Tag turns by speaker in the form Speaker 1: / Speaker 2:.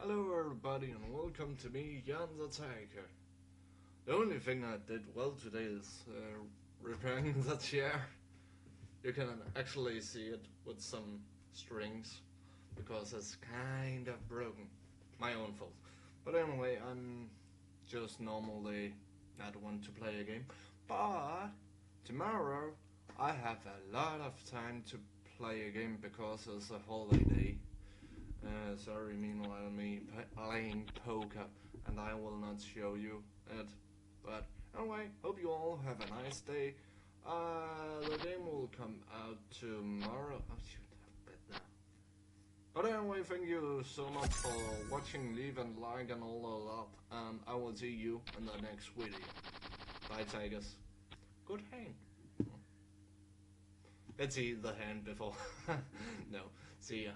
Speaker 1: Hello everybody and welcome to me, Jan the Tiger. The only thing I did well today is repairing the chair. You can actually see it with some strings because it's kind of broken. My own fault. But anyway, I'm just normally not one to play a game. But tomorrow I have a lot of time to play a game because it's a holiday. Sorry, meanwhile me playing poker, and I will not show you it. But anyway, hope you all have a nice day. The game will come out tomorrow. Oh shoot, I bet now. But anyway, thank you so much for watching, leave a like and all of that, and I will see you in the next video. Bye, Tigers. Good hand. Let's see the hand before. No, see ya.